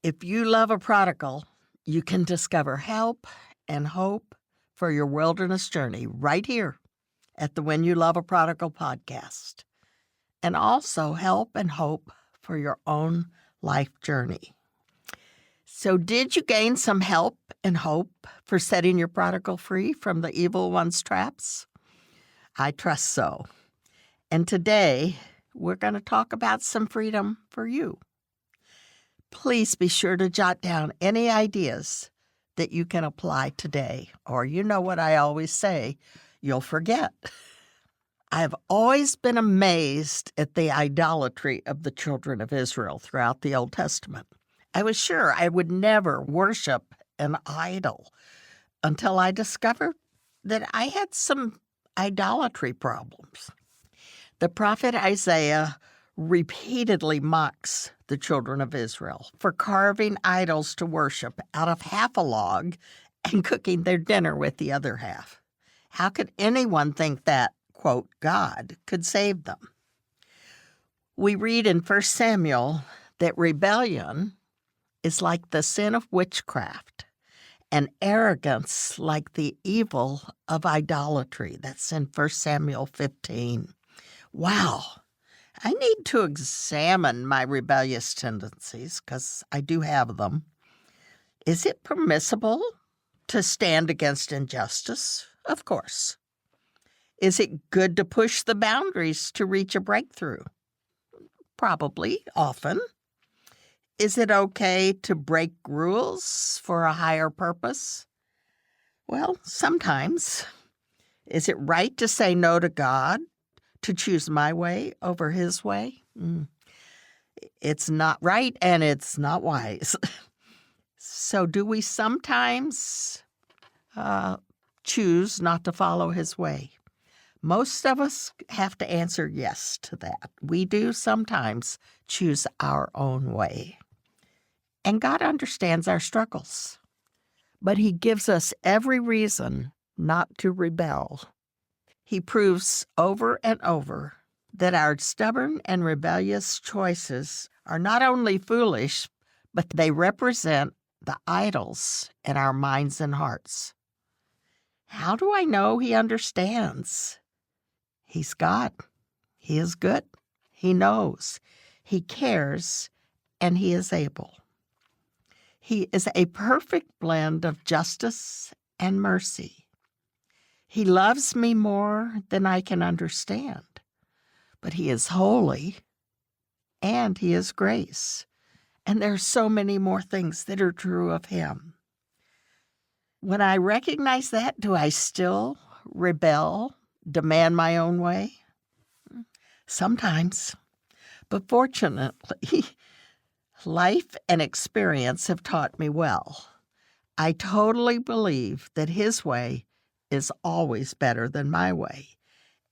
If you love a prodigal, you can discover help and hope for your wilderness journey right here at the When You Love a Prodigal podcast, and also help and hope for your own life journey. So did you gain some help and hope for setting your prodigal free from the evil one's traps? I trust so. And today, we're going to talk about some freedom for you. Please be sure to jot down any ideas that you can apply today, or you know what I always say, you'll forget. I've always been amazed at the idolatry of the children of Israel throughout the Old Testament. I was sure I would never worship an idol until I discovered that I had some idolatry problems. The prophet Isaiah repeatedly mocks the children of Israel for carving idols to worship out of half a log and cooking their dinner with the other half. How could anyone think that, quote, God could save them? We read in 1 Samuel that rebellion is like the sin of witchcraft and arrogance like the evil of idolatry. That's in 1 Samuel 15. Wow. I need to examine my rebellious tendencies because I do have them. Is it permissible to stand against injustice? Of course. Is it good to push the boundaries to reach a breakthrough? Probably, often. Is it okay to break rules for a higher purpose? Well, sometimes. Is it right to say no to God? To choose my way over his way? It's not right and it's not wise. So do we sometimes choose not to follow his way? Most of us have to answer yes to that. We do sometimes choose our own way. And God understands our struggles, but he gives us every reason not to rebel. He proves over and over that our stubborn and rebellious choices are not only foolish, but they represent the idols in our minds and hearts. How do I know he understands? He's God. He is good. He knows. He cares, and he is able. He is a perfect blend of justice and mercy. He loves me more than I can understand, but he is holy and he is grace. And there are so many more things that are true of him. When I recognize that, do I still rebel, demand my own way? Sometimes. But fortunately, life and experience have taught me well. I totally believe that his way is always better than my way.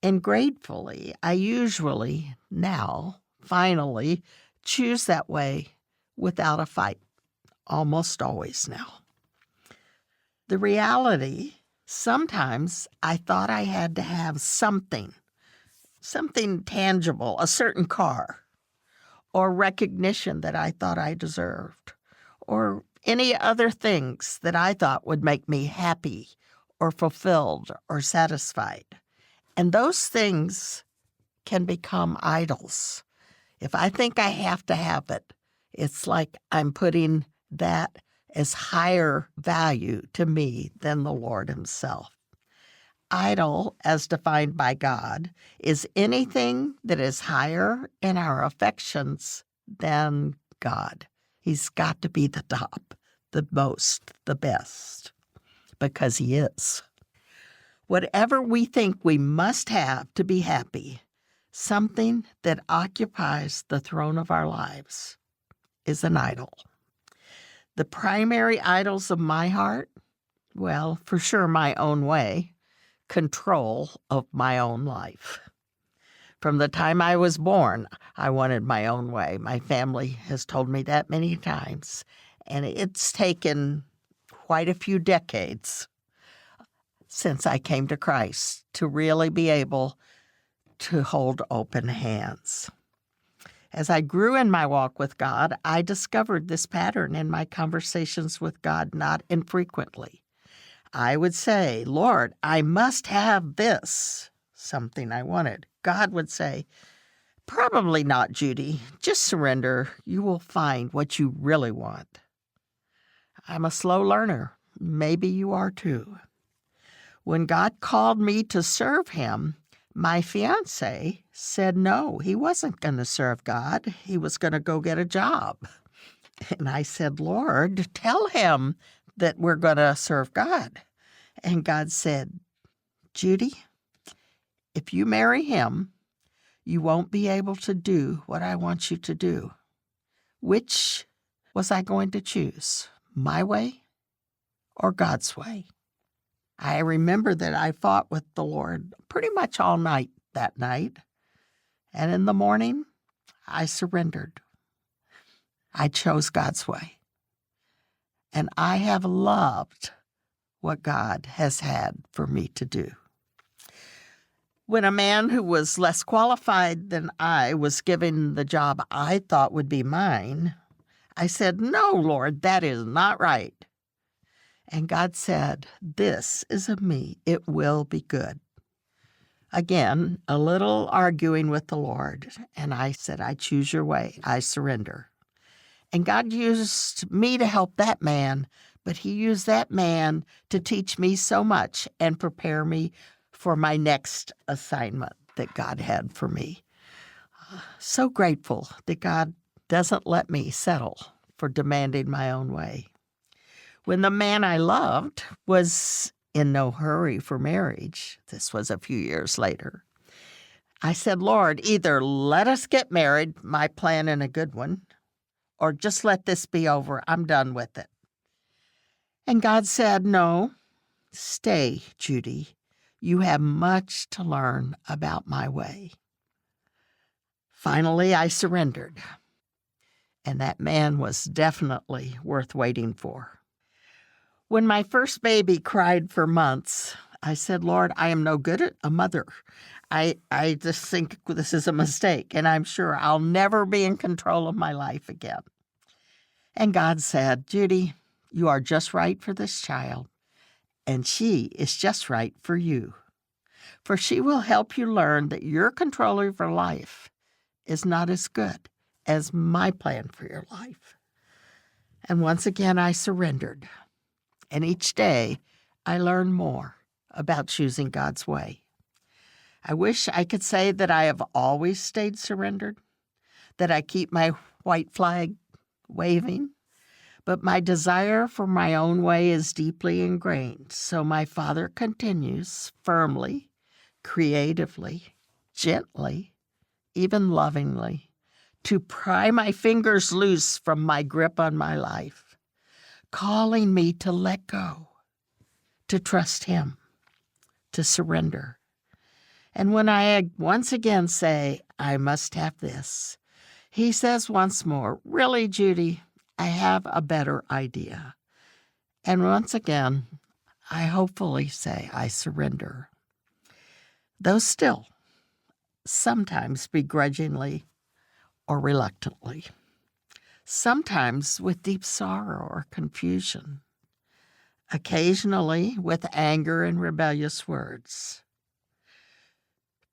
And gratefully, I usually now, finally, choose that way without a fight. Almost always now. The reality, sometimes I thought I had to have something tangible, a certain car, or recognition that I thought I deserved, or any other things that I thought would make me happy or fulfilled or satisfied. And those things can become idols. If I think I have to have it, it's like I'm putting that as higher value to me than the Lord himself. Idol, as defined by God, is anything that is higher in our affections than God. He's got to be the top, the most, the best, because he is. Whatever we think we must have to be happy, something that occupies the throne of our lives, is an idol. The primary idols of my heart, well, for sure my own way, control of my own life. From the time I was born, I wanted my own way. My family has told me that many times, and it's taken quite a few decades since I came to Christ to really be able to hold open hands. As I grew in my walk with God, I discovered this pattern in my conversations with God not infrequently. I would say, Lord, I must have this, something I wanted. God would say, probably not, Judy. Just surrender. You will find what you really want. I'm a slow learner. Maybe you are too. When God called me to serve him, my fiancé said no, he wasn't going to serve God. He was going to go get a job. And I said, Lord, tell him that we're going to serve God. And God said, Judy, if you marry him, you won't be able to do what I want you to do. Which was I going to choose, my way or God's way? I remember that I fought with the Lord pretty much all night that night. And in the morning, I surrendered. I chose God's way. And I have loved what God has had for me to do. When a man who was less qualified than I was given the job I thought would be mine, I said, no, Lord, that is not right. And God said, this is of me. It will be good. Again, a little arguing with the Lord. And I said, I choose your way. I surrender. And God used me to help that man, but he used that man to teach me so much and prepare me for my next assignment that God had for me. So grateful that God doesn't let me settle for demanding my own way. When the man I loved was in no hurry for marriage, this was a few years later, I said, Lord, either let us get married, my plan and a good one, or just let this be over. I'm done with it. And God said, no, stay, Judy. You have much to learn about my way. Finally, I surrendered. And that man was definitely worth waiting for. When my first baby cried for months, I said, Lord, I am no good at a mother. I just think this is a mistake, and I'm sure I'll never be in control of my life again. And God said, Judy, you are just right for this child, and she is just right for you. For she will help you learn that your control of your life is not as good as my plan for your life. And once again, I surrendered. And each day, I learn more about choosing God's way. I wish I could say that I have always stayed surrendered, that I keep my white flag waving, but my desire for my own way is deeply ingrained. So my Father continues firmly, creatively, gently, even lovingly, to pry my fingers loose from my grip on my life, calling me to let go, to trust him, to surrender. And when I once again say, I must have this, he says once more, really, Judy, I have a better idea. And once again, I hopefully say, I surrender. Though still, sometimes begrudgingly or reluctantly. Sometimes with deep sorrow or confusion, occasionally with anger and rebellious words.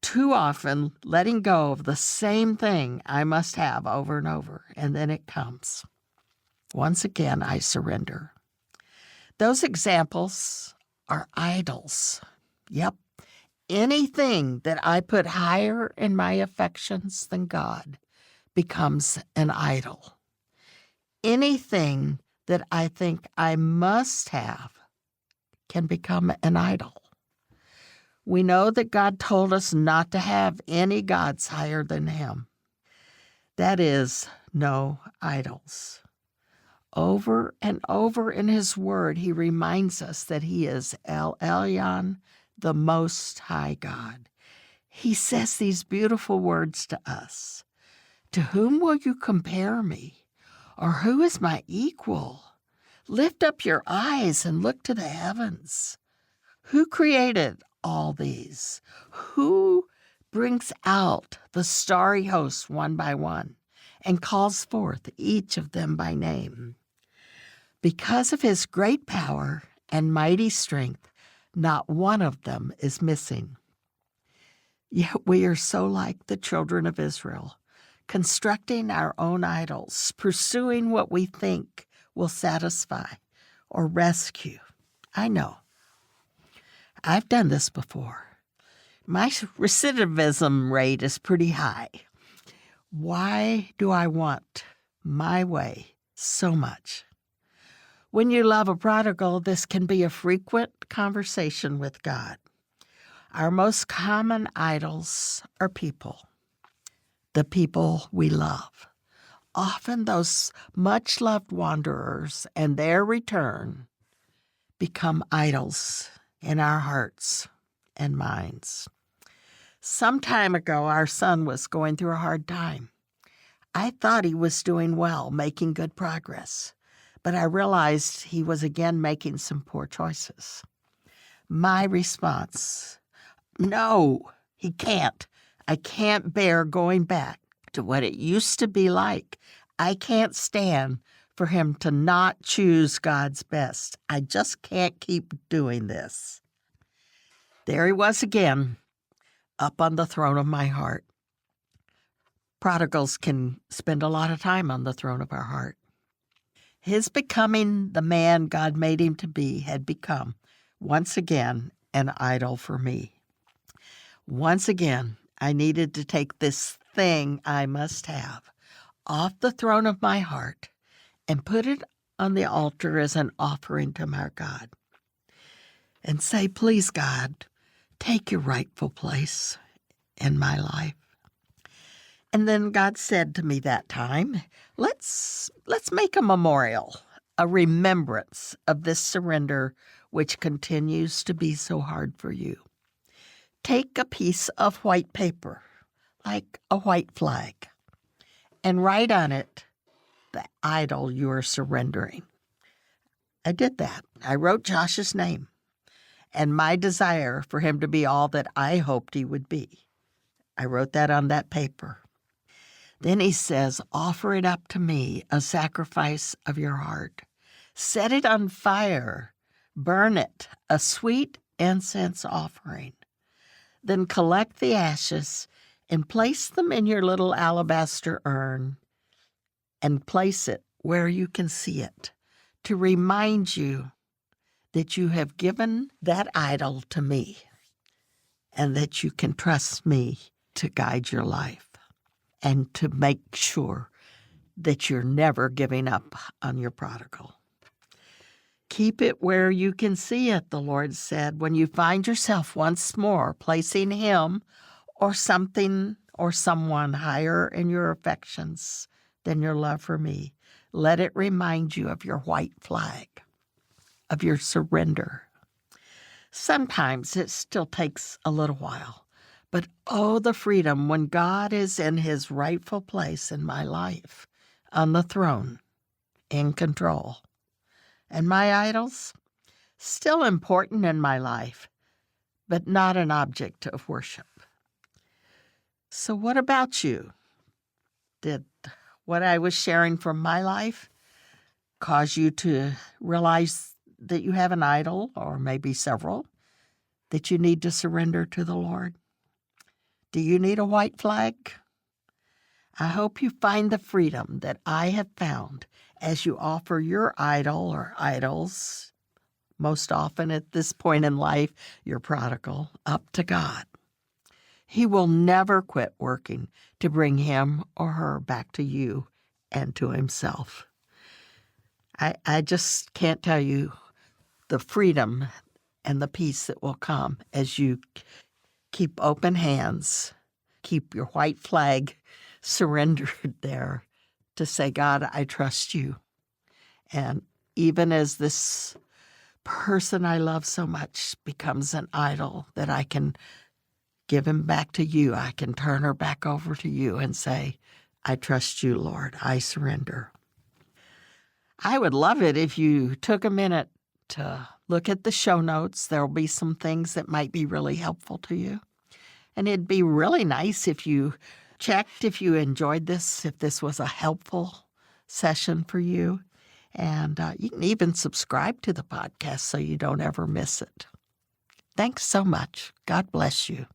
Too often letting go of the same thing I must have over and over, and then it comes. Once again, I surrender. Those examples are idols. Yep, anything that I put higher in my affections than God becomes an idol. Anything that I think I must have can become an idol. We know that God told us not to have any gods higher than him. That is, no idols. Over and over in his word, he reminds us that he is El Elyon, the Most High God. He says these beautiful words to us. To whom will you compare me? Or who is my equal? Lift up your eyes and look to the heavens. Who created all these? Who brings out the starry hosts one by one? and calls forth each of them by name. Because of his great power and mighty strength, not one of them is missing. Yet we are so like the children of Israel, constructing our own idols, pursuing what we think will satisfy or rescue. I know. I've done this before. My recidivism rate is pretty high. Why do I want my way so much? When you love a prodigal, this can be a frequent conversation with God. Our most common idols are people, the people we love. Often those much-loved wanderers and their return become idols in our hearts and minds. Some time ago, our son was going through a hard time. I thought he was doing well, making good progress, but I realized he was again making some poor choices. My response, no, he can't. I can't bear going back to what it used to be like. I can't stand for him to not choose God's best. I just can't keep doing this. There he was again, up on the throne of my heart. Prodigals can spend a lot of time on the throne of our heart. His becoming the man God made him to be had become, once again, an idol for me. Once again, I needed to take this thing I must have off the throne of my heart and put it on the altar as an offering to my God. And say, please, God, take your rightful place in my life. And then God said to me that time, let's make a memorial, a remembrance of this surrender which continues to be so hard for you. Take a piece of white paper, like a white flag, and write on it the idol you are surrendering. I did that. I wrote Josh's name and my desire for him to be all that I hoped he would be. I wrote that on that paper. Then he says, offer it up to me, a sacrifice of your heart. Set it on fire. Burn it, a sweet incense offering. Then collect the ashes and place them in your little alabaster urn and place it where you can see it to remind you that you have given that idol to me and that you can trust me to guide your life and to make sure that you're never giving up on your prodigal. Keep it where you can see it, the Lord said. When you find yourself once more placing him or something or someone higher in your affections than your love for me, let it remind you of your white flag, of your surrender. Sometimes it still takes a little while, but oh, the freedom when God is in his rightful place in my life, on the throne, in control. And my idols, still important in my life, but not an object of worship. So what about you? Did what I was sharing from my life cause you to realize that you have an idol, or maybe several, that you need to surrender to the Lord? Do you need a white flag? I hope you find the freedom that I have found as you offer your idol or idols, most often at this point in life, your prodigal, up to God. He will never quit working to bring him or her back to you and to himself. I just can't tell you the freedom and the peace that will come as you keep open hands, keep your white flag surrendered there to say, God, I trust you. And even as this person I love so much becomes an idol, that I can give him back to you. I can turn her back over to you and say, I trust you, Lord. I surrender. I would love it if you took a minute to look at the show notes. There will be some things that might be really helpful to you. And it'd be really nice if you checked if you enjoyed this, if this was a helpful session for you. And you can even subscribe to the podcast so you don't ever miss it. Thanks so much. God bless you.